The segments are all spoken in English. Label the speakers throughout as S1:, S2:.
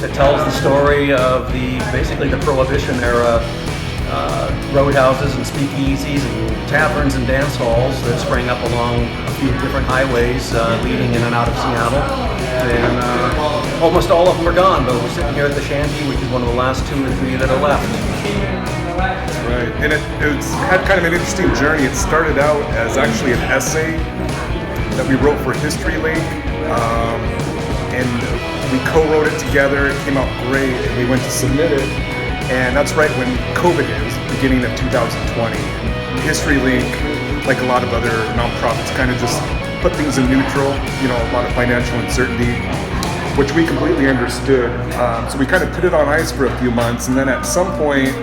S1: that tells the story of basically the Prohibition era roadhouses and speakeasies and taverns and dance halls that sprang up along a few different highways leading in and out of Seattle. And almost all of them are gone, but we're sitting here at the Shanty, which is one of the last 2 or 3 that are left.
S2: Right, and it's had kind of an interesting journey. It started out as actually an essay that we wrote for History Lake, and we co-wrote it together. It came out great, and we went to submit it, and that's right when COVID hit, beginning of 2020. History Lake, like a lot of other nonprofits, kind of just put things in neutral, a lot of financial uncertainty, which we completely understood. So we kind of put it on ice for a few months, and then at some point,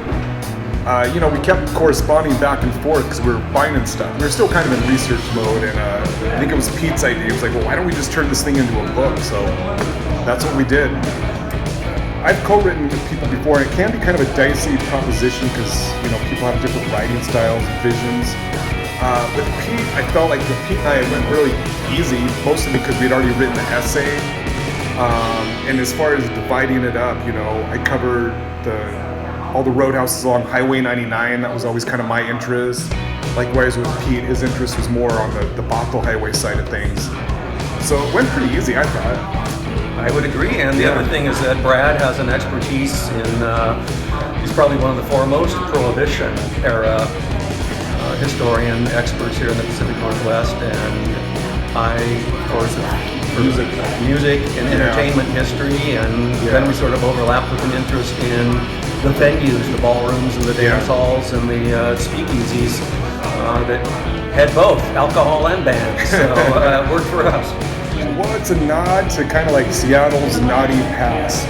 S2: we kept corresponding back and forth because we were finding stuff. We were still kind of in research mode, and I think it was Pete's idea. He was like, well, why don't we just turn this thing into a book? So that's what we did. I've co-written with people before, and it can be kind of a dicey proposition because, people have different writing styles and visions. With Pete, I felt like with Pete and I, it went really easy, mostly because we'd already written the essay. And as far as dividing it up, I covered all the roadhouses along Highway 99. That was always kind of my interest. Likewise with Pete, his interest was more on the Bothell Highway side of things. So it went pretty easy, I thought.
S1: I would agree, and the other thing is that Brad has an expertise in, he's probably one of the foremost Prohibition era historian experts here in the Pacific Northwest, and I, of course, music and entertainment history, and then we sort of overlapped with an interest in the venues, the ballrooms and the dance halls and the speakeasies that had both alcohol and bands, so it worked for us.
S2: Well, it's a nod to kind of like Seattle's naughty past,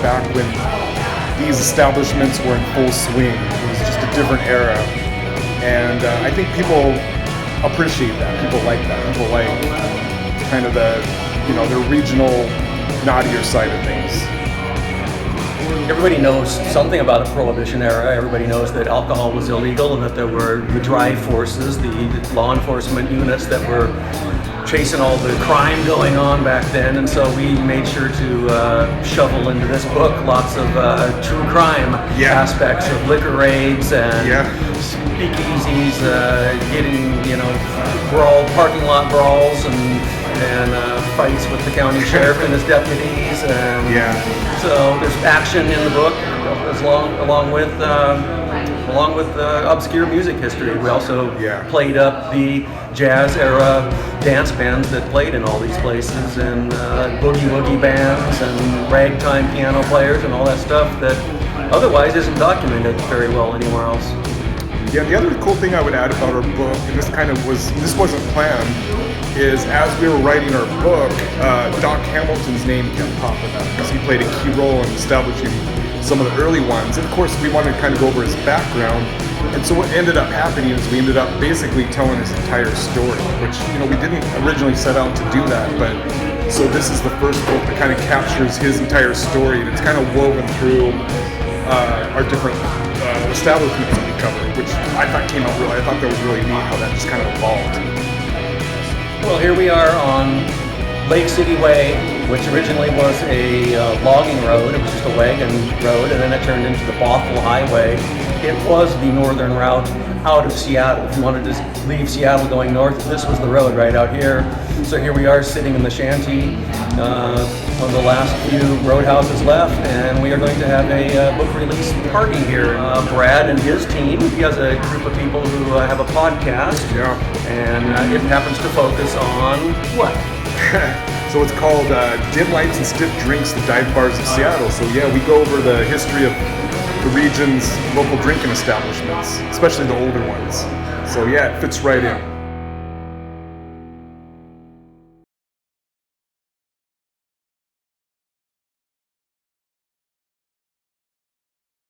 S2: back when these establishments were in full swing. It was just a different era. And I think people appreciate that. People like that. People like kind of the regional naughtier side of things.
S1: Everybody knows something about the Prohibition era. Everybody knows that alcohol was illegal and that there were the drive forces, the law enforcement units that were chasing all the crime going on back then, and so we made sure to shovel into this book lots of true crime aspects of liquor raids and speakeasies, getting parking lot brawls and fights with the county sheriff and his deputies, and so there's action in the book along with obscure music history. We also played up the jazz era dance bands that played in all these places, and boogie woogie bands and ragtime piano players and all that stuff that otherwise isn't documented very well anywhere else.
S2: Yeah, the other cool thing I would add about our book, and this wasn't planned, is as we were writing our book, Doc Hamilton's name kept popping up because he played a key role in establishing some of the early ones. And of course, we wanted to kind of go over his background. And so what ended up happening is we ended up basically telling his entire story, which, we didn't originally set out to do that. But so this is the first book that kind of captures his entire story, and it's kind of woven through our different establishments that we covered, which I thought that was really neat how that just kind of evolved.
S1: Well, here we are on Lake City Way, which originally was a logging road. It was just a wagon road, and then it turned into the Bothell Highway. It was the northern route out of Seattle. If you wanted to leave Seattle going north, this was the road right out here. So here we are sitting in the Shanty, one of the last few roadhouses left, and we are going to have a book release party here. Brad and his team, he has a group of people who have a podcast, and it happens to focus on what?
S2: So it's called Dim Lights and Stiff Drinks, the Dive Bars of Seattle. So we go over the history of the region's local drinking establishments, especially the older ones. So it fits right in.